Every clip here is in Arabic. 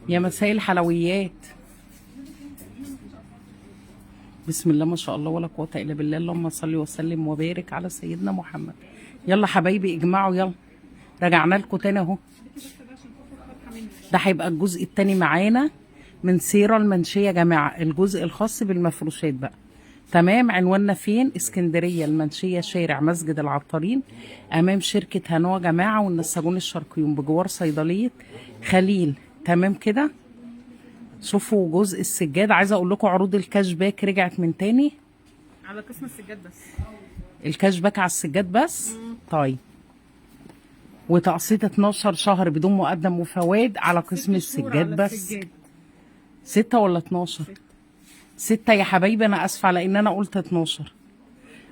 يا مساء الحلويات. بسم الله ما شاء الله ولا قوة إلا بالله. اللهم صل وسلم وبارك على سيدنا محمد. يلا حبايبي اجمعوا يلا. رجعنا لكم تاني اهو. ده هيبقى الجزء التاني معانا من سيرة المنشية يا جماعة، الجزء الخاص بالمفروشات بقى. تمام. عنواننا فين؟ اسكندرية المنشية، شارع مسجد العطارين، أمام شركة هنوة جماعة والنساجون الشرقيون، بجوار صيدلية خليل. تمام كده. شوفوا جزء السجاد. عايزة أقول لكم عروض الكاش باك رجعت من تاني على قسم السجاد بس. الكاش باك على السجاد بس. طيب، وتقسيط 12 شهر بدون مقدم وفوائد على قسم 6 شهور السجاد على بس. السجاد. 6 ولا 12؟ 6 يا حبايبي، انا اسفه على ان انا قلت 12.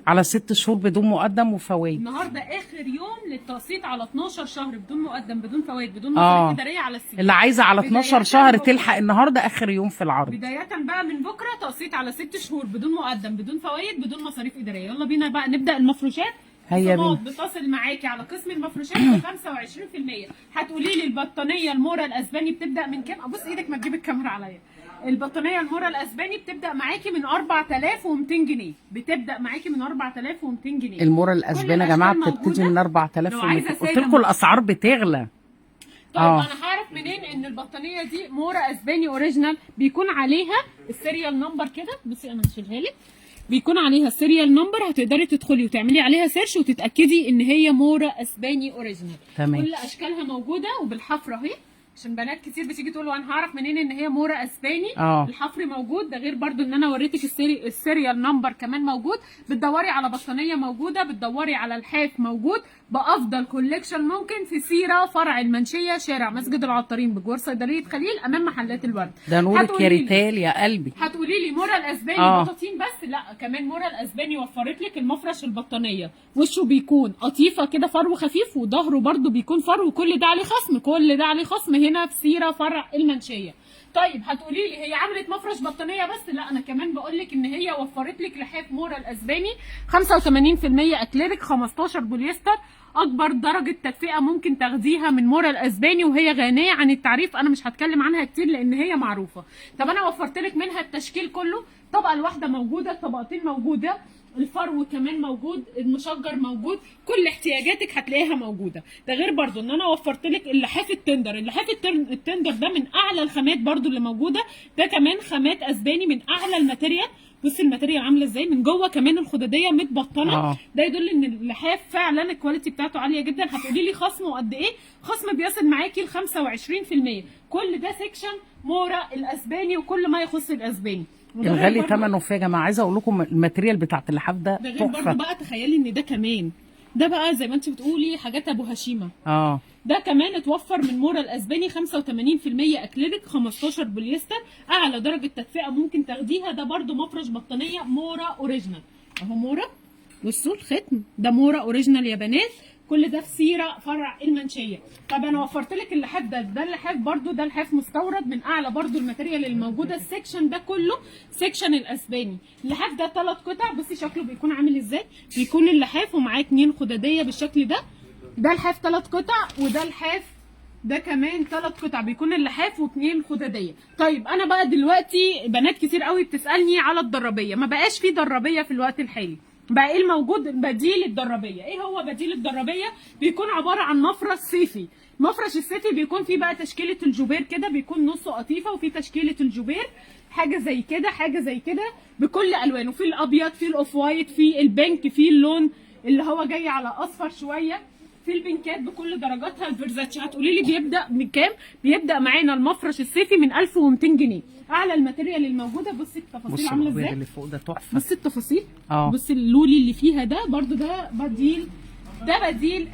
على 6 شهور بدون مقدم وفوائد. النهارده اخر يوم للتقسيط على 12 شهر بدون مقدم بدون فوائد بدون آه. مصاريف اداريه على السجاد. اللي عايزه على 12 بداية شهر بكرة. تلحق النهارده اخر يوم في العرض. بداية بقى من بكره تقسيط على 6 شهور بدون مقدم بدون فوائد بدون مصاريف اداريه. يلا بينا بقى نبدا المفروشات. هيا خصومات بينا. بتصل معاكي على قسم المفروشات ب 25%. هتقولي لي البطانيه المورا الاسباني بتبدا من كام؟ ابص ايدك ما تجيب الكاميرا عليا. البطانيه المورا الاسباني بتبدا معاكي من 4200 جنيه. بتبدا معاكي من 4200 جنيه. المورا الاسباني يا جماعه بتبتدي من 4200. قلت لكم الاسعار بتغلى. طيب انا هعرف منين ان البطانيه دي مورا اسباني اوريجينال؟ بيكون عليها السيريال نمبر كده. بصي انا هشيلها لك. بيكون عليها السيريال نمبر، هتقدري تدخلي وتعملي عليها سيرش وتتاكدي ان هي مورا اسباني اوريجينال. تمام. كل اشكالها موجوده وبالحفره اهي، عشان بنات كتير بتيجي تقول له انا هعرف منين ان هي مورا اسباني. الحفر موجود. ده غير برضو ان انا وريتك السيريال نمبر كمان موجود. بتدوري على بطانيه موجوده، بتدوري على الحاف موجود بافضل كوليكشن ممكن في سيره فرع المنشيه، شارع مسجد العطارين بجوار صيدليه خليل امام محلات الورد. ده نورك يا ريتال يا قلبي. هتقولي لي مورا الاسباني بطاطين بس؟ لا، كمان مورا الاسباني وفرت لك المفرش البطانيه. وشه بيكون قطيفه كده فرو خفيف، وظهره برده بيكون فرو، وكل ده عليه خصم. كل ده عليه خصم هنا في سيره فرع المنشيه. طيب هتقولي لي هي عملت مفرش بطانيه بس؟ لا، انا كمان بقول لك ان هي وفرت لك لحاف مورا الاسباني 85% اكليريك 15 بوليستر. اكبر درجه تدفئه ممكن تاخديها من مورا الاسباني، وهي غنيه عن التعريف. انا مش هتكلم عنها كتير لان هي معروفه. طب انا وفرت لك منها التشكيل كله. الطبقه الواحده موجوده، الطبقتين موجوده، الفرو كمان موجود، المشجر موجود، كل احتياجاتك هتلاقيها موجوده. ده غير برضو ان انا وفرت لك اللحاف التندر. اللحاف التندر ده من اعلى الخامات برضو اللي موجوده. ده كمان خامات اسباني من اعلى الماتيريال. بصي الماتيريال عامله ازاي من جوه، كمان الخداديه متبطنه. ده يدل ان اللحاف فعلا الكواليتي بتاعته عاليه جدا. هتقولي لي خصمه قد ايه؟ خصم بيصل معاكي ل 25%. كل ده سيكشن مورا الاسباني وكل ما يخص الاسباني. الغالي ثمنه فيه يا جماعه. عايزه اقول لكم الماتيريال بتاعت اللحاف ده غير برضه بقى. تخيلي ان ده كمان، ده بقى زي ما انت بتقولي حاجات ابو هشيمه. ده كمان اتوفر من مورا الاسباني 85% اكليريك 15 بوليستر. اعلى درجه تدفئه ممكن تاخديها. ده برضه مفرش بطانيه مورا اوريجينال اهو. مورا، بصوا الختم ده مورا اوريجينال يا بنات. كل ده في سيره فرع المنشيه. طب انا وفرت لك اللحاف ده اللحاف برضو، ده لحاف مستورد من اعلى برضو الماتيريال الموجوده. السكشن ده كله سكشن الاسباني. اللحاف ده 3 قطع. بصي شكله بيكون عامل ازاي. بيكون اللحاف ومعاه 2 خداديه بالشكل ده. ده لحاف 3 قطع، وده لحاف ده كمان 3 قطع. بيكون اللحاف و2 خداديه. طيب انا بقى دلوقتي بنات كتير قوي بتسالني على الدرابيه. ما بقاش في درابيه في الوقت الحالي. بقى ايه الموجود؟ بديل الدرابيه. ايه هو بديل الدرابيه؟ بيكون عباره عن مفرش صيفي. مفرش الصيفي بيكون فيه بقى تشكيله الجوبير كده، بيكون نصه قطيفه، وفي تشكيله الجوبير حاجه زي كده حاجه زي كده بكل الوانه. في الابيض، في الاوف وايت، في البنك، في اللون اللي هو جاي على اصفر شويه، في البنكات بكل درجاتها. الفيرزاتشي هتقولي لي بيبدا من كام؟ بيبدا معانا المفرش الصيفي من 1200 جنيه. اعلى الماتيريال الموجوده. بصي التفاصيل عامله ازاي. اللي فوق ده تحفه. بصي التفاصيل. بصي اللولي اللي فيها ده برضو ده بديل. ده بديل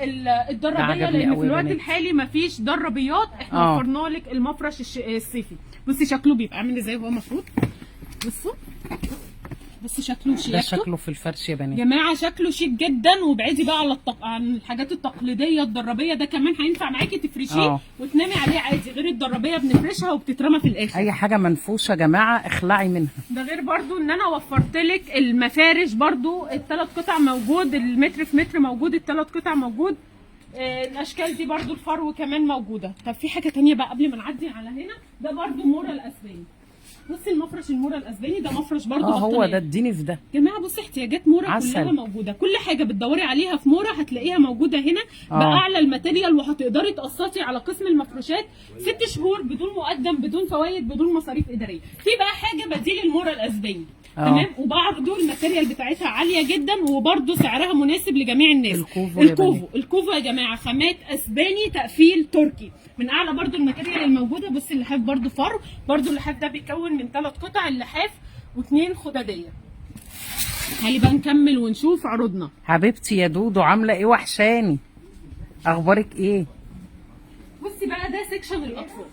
الدرابيه، لان في الوقت الحالي مفيش درابيات. احنا وفرنا لك المفرش الصيفي. بصي شكله بيبقى عامل ازاي وهو مفروض. بصوا بس شكله شيك. ده شكله في الفرش يا بنات. جماعه شكله شيك جدا. وابعدي بقى عن الحاجات التقليديه. الدرابيه ده كمان هينفع معاكي تفرشيه وتنامي عليه عادي. غير الدرابيه بنفرشها وبتترمى في الاخر. اي حاجه منفوشه يا جماعه اخلعي منها. ده غير برضو ان انا وفرت لك المفارش برضو. ال3 قطع موجود، المتر في متر موجود، ال3 قطع موجود. الاشكال دي برضو الفرو كمان موجوده. طب في حاجه تانية بقى قبل ما نعدي على هنا، ده برضو مورا الاسباني. بصي المفرش المورا الاسباني ده مفرش برضو هو ده اديني في ده يا جماعه. بصي احتياجات مورا عسل. كلها موجوده، كل حاجه بتدوري عليها في مورا هتلاقيها موجوده هنا باعلى الماتيريال، وهتقدري تقسطي على قسم المفروشات 6 شهور بدون مقدم بدون فوائد بدون مصاريف اداريه. في بقى حاجه بديل المورا الاسباني تمام، وبرضه الماتيريال بتاعتها عاليه جدا وبرضه سعرها مناسب لجميع الناس. الكوفو يا جماعه خامات اسباني تقفيل تركي، من اعلى برضه الماتيريال الموجوده. بص اللحاف برضه فرو، برضه اللحاف ده بيتكون من 3 قطع اللحاف و2 خداديه. تعالي بقى نكمل ونشوف عروضنا. حبيبتي يا دودو عامله ايه؟ وحشاني، اخبارك ايه؟ بصي بقى ده سيكشن الاطفال،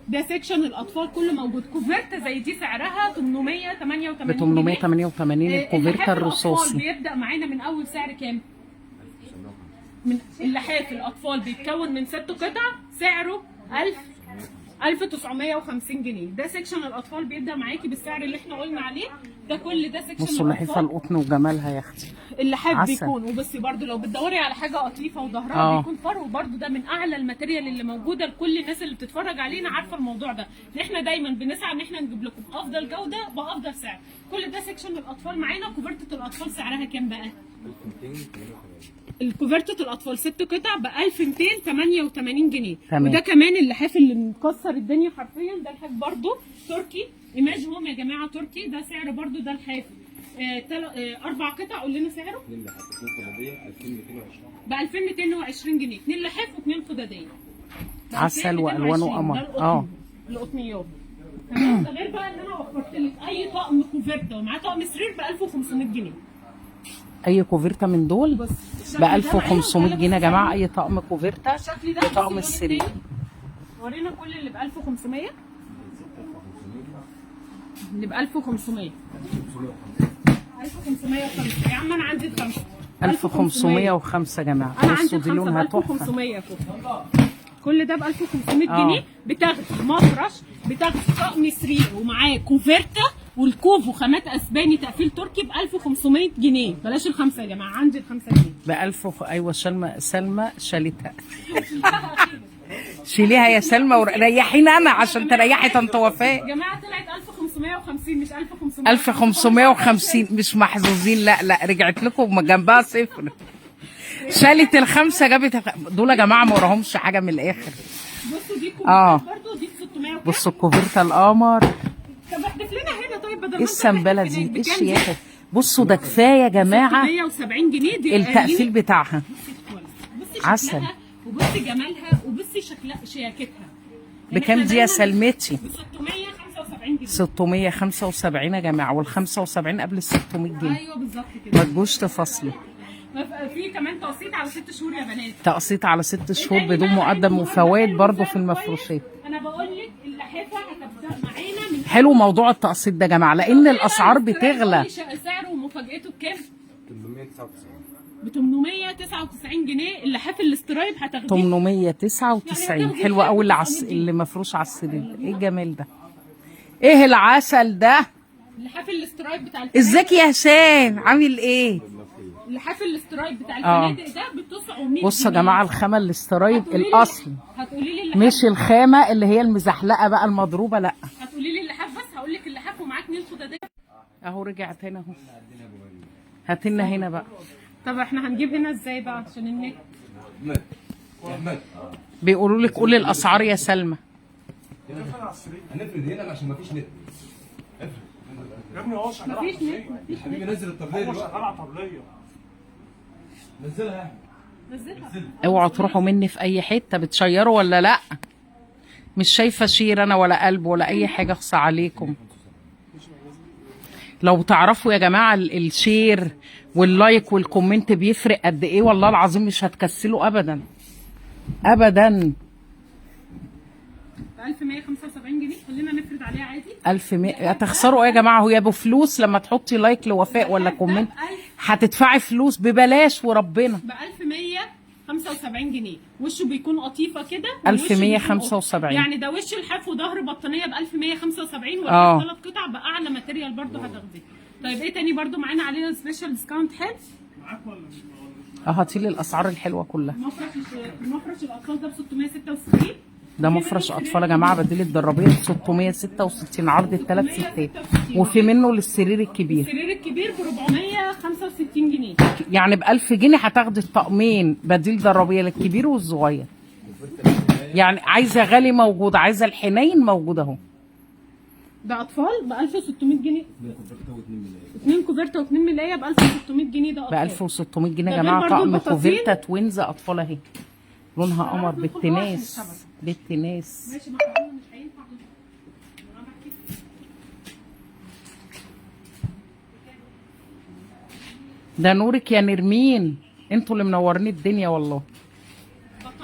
ده سيكشن الاطفال كله موجود. كوفرته زي دي سعرها 888 ب 888 الكوفرته الرصاصي. بيبدا معانا من اول سعر كام؟ من اللحاف الاطفال بيتكون من 6 قطع سعره 1950 جنيه. ده سيكشن الاطفال بيبدا معاكي بالسعر اللي احنا قلنا عليه ده. كل ده سيكشن بصوا اللحافه القطن وجمالها يا اختي. اللحاف بيكون وبصي برده لو بتدوري على حاجه قطيفه وظهرها بيكون فرو برده. ده من اعلى الماتيريال اللي موجوده. لكل الناس اللي بتتفرج علينا عارفه الموضوع ده، ان احنا دايما بنسعى ان احنا نجيب لكم افضل جوده بافضل سعر. كل ده سيكشن الاطفال معانا. كوفرته الاطفال سعرها كام بقى؟ الكوفرتة الاطفال 6 قطع ب 1288 جنيه. وده كمان اللحاف اللي مكسر الدنيا حرفيا. ده لحاف برده تركي، ايماج هوم يا جماعه تركي. ده سعر برده ده لحاف 4 قطع. قول لنا سعره. 2 لحاف 2 خداديه 2220 ب 2220 جنيه. 2 لحاف و2 خداديه. عسل والوانه قمر. القطنيات تمام. ده غير بقى ان انا وفرت لك اي طقم كوفرته ومعاه طقم سرير ب 1500 جنيه. اي كوفرته من دول ب 1500 جنيه يا جماعه. اي طقم كوفرته بطقم السرير. ورينا كل اللي ب 1500. اللي ب 1500 1505 يا عم. انا عندي الخمسه 1505 يا جماعه. بصوا دي لونها تحفه. 1500 كل ده ب 1500 جنيه. بتاخدي مفرش، بتاخدي طقم سرير ومعاه كوفرته والكوفو خامات اسباني تقفيل تركي ب 1500 جنيه. بلاش الخمسه يا جماعه، عندي الخمسه جنيه ب 1000. ايوه سلمى شالتها. شيليها يا سلمى وريحينا انا عشان تريحي طنط وفاء. يا جماعه طلعت 1550 مش 1500. 1550 مش محظوظين. لا رجعت لكم جنبها صفر. شالت الخمسه جابت دول يا جماعه ما وراهمش حاجه من الاخر. بصوا دي كوفرته برضه دي ب 600. بصوا الكوفرته القمر. طب احذف لنا هنا طيب بدل ايه السنبله دي؟ ايه الشياكه؟ بصوا ده كفايه يا جماعه. 670 جنيه دي التقفيل بتاعها. بصي عسل وبصي جمالها وبصي شكلها شياكتها. بكام دي يا سلمتي؟ ب 675 جنيه. 675 يا جماعه. وال 75 قبل ال 600 جنيه. ايوه بالظبط كده. ما تجوش تفصلي. في كمان تقسيط على 6 شهور يا بنات. تقسيط على 6 شهور بدون مقدم وفوائد برضه في المفروشات. انا بقول لك اللحافه هتبدا معانا من حلو موضوع التقسيط ده يا جماعه لان الاسعار بتغلى. سعره ومفاجاته بكام؟ 899 ب 899 جنيه. اللحاف الاسترايب هتاخديه 899. حلوه قوي اللي مفروش على السرير. ايه الجمال ده؟ ايه العسل ده؟ اللحاف الاسترايب بتاع الفنادق. ازيك يا هشام عامل ايه؟ اللحاف الاسترايب بتاع الفنادق ده ب 900. بصوا يا جماعه الخامه الاسترايب الاصل هتقولي لي مش الخامه اللي هي المزحلقه بقى المضروبه. لا هتقولي لي اللحاف بس. هقول لك اللحاف ومعاه 2 خداديه اهو. رجعت هنا اهو. هات لنا هنا بقى. طب احنا هنجيب هنا ازاي بقى عشان النت؟ بيقولوا لك قولي الاسعار يا سلمى. هنفرد هنا عشان مفيش نت. يا ابني هو شغال مفيش نت. حبيبي نزل الطبليه هو دلوقتي. شغال على طبليه. نزلها يا احمد. نزلها. اوعوا تروحوا مني في اي حته. بتشيروا ولا لا؟ مش شايفه شير انا ولا قلب ولا اي حاجه. اخصى عليكم. لو تعرفوا يا جماعه الشير واللايك والكومنت بيفرق قد ايه. والله العظيم مش هتكسلوا ابدا ابدا. ب 1175 جنيه. خلينا نفرد عليها عادي. 1100. هتخسروا ايه يا جماعه؟ هي بفلوس لما تحطي لايك لوفاء ولا كومنت هتدفعي فلوس ببلاش وربنا. ب 1175 جنيه. وشه بيكون قطيفه كده. 1175 يعني ده وش الحاف وظهر بطانيه ب 1175 ولا 3 قطع باعلى ماتيريال برضه هتاخديه. طيب ايه تاني برضه معانا علينا سبيشال ديسكاونت حلو؟ معاك ولا هاتيلي الاسعار الحلوه كلها. مفرش الاطفال ده ب 666. ده مفرش اطفال يا جماعه، بديل الدرابيه ب 666 عرض الثلاث ستات، وفي منه للسرير الكبير. السرير الكبير ب 465 جنيه. يعني ب 1000 جنيه هتاخدي الطقمين بديل درابيه للكبير والصغير. يعني عايزه غالي موجود، عايزه الحنين موجود اهو. ده اطفال ب 1600 جنيه. 2 كوفرته و2 ملايه ب 1600 جنيه. ده ب اطفال 1600 جنيه يا ده جماعه غير برضو طقم البطاطين. كوفيرتا توينز اطفال اهي، لونها قمر بالتناس بالتناس. ماشي، ما احنا قلنا مش هينفع. أنا بحكي. ده نورك يا نرمين، انتوا اللي منورين الدنيا والله.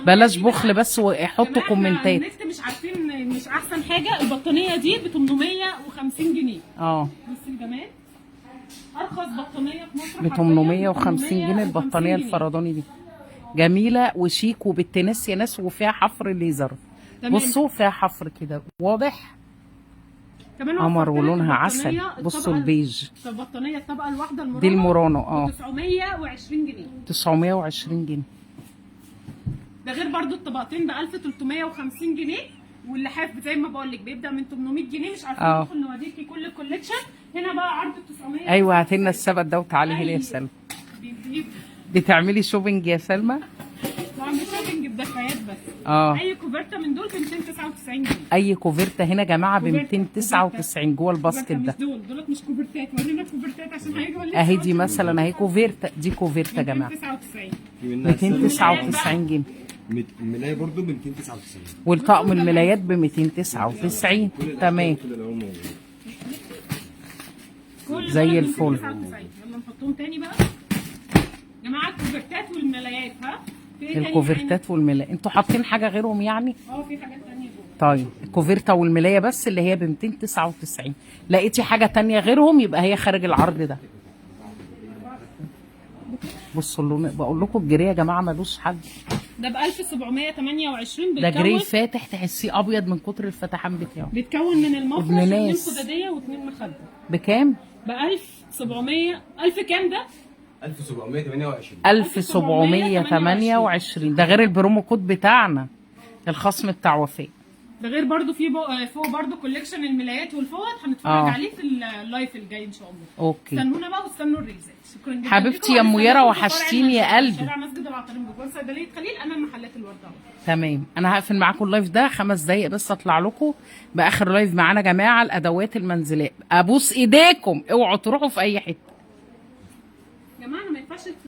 بلاش بخل بس وحطوا جماعة، كومنتات. النت مش عارفين، مش احسن حاجه. البطانيه دي ب 850 جنيه. بص الجمال، ارخص بطانيه في مصر ب 850 جنيه البطانيه الفرداني دي، جميله وشيك وبالتناس يا ناس، وفيها حفر ليزر. بصوا فيها حفر كده واضح، كمان قمر وفرت لك ولونها البطانية عسل. بصوا البيج، البطانيه الطبقه الواحده المورانو دي المورانو 920 جنيه. 920 جنيه. ده غير برضو الطبقتين ب 1350 جنيه، واللحاف زي ما بقول لك بيبدا من 800 جنيه. مش عارفين ندخل نوريكي كل الكوليكشن. هنا بقى عرض 900. ايوه هاتي لنا السبت ده وتعالي هنا يا سلمى. بتعملي شوبينج يا سلمى؟ بعمل شوبينج بدفعات بس. اي كوفرته من دول ب 299 جنيه. اي كوفرته هنا يا جماعه ب 299 جوه الباسكت ده. دولت مش كوفرتات، ورينا كوفرتات عشان هيجي ولا اهي دي مثلا اهي كوفرته، دي كوفرته يا جماعه 299 جنيه. الملايه برضو ب 299 والطقم الملايات ب 299. تمام زي الفل. يلا نحطهم تاني بقى يا جماعه، الكوفرتات والملايات. ها الكوفرتات والملايه انتوا حاطين حاجه غيرهم يعني؟ في حاجات تانية جوه. طيب الكوفرته والملايه بس اللي هي ب 299. لقيتي حاجه تانية غيرهم يبقى هي خارج العرض ده. بصوا اللون، بقول لكم الجري يا جماعه ملوش حل. ده ب 1728. ده جري فاتح تحسيه ابيض من كتر الفتحان بتاعه. بيتكون من المفرش واثنين خداديه واثنين مخده. بكام؟ ب 1700. 1000 كام ده؟ 1728. 1728. ده غير البرومو كود بتاعنا الخصم بتاع وفاء. ده غير برضو في فوق برضو كوليكشن الملايات والفوط هنتفرج عليه في اللايف الجاي ان شاء الله. اوكي استنونا بقى واستنوا الريلزات. شكرا جدا حبيبتي يا ام يارا، وحشتيني يا قلبي. شارع مسجد العطارين بجوار صيدليه خليل امام محلات الورده. تمام انا هقفل معاكم اللايف ده 5 دقايق بس، اطلع لكم باخر لايف معانا يا جماعه. الادوات المنزليه ابوس ايديكم اوعوا تروحوا في اي حته يا جماعه، ما ينفعش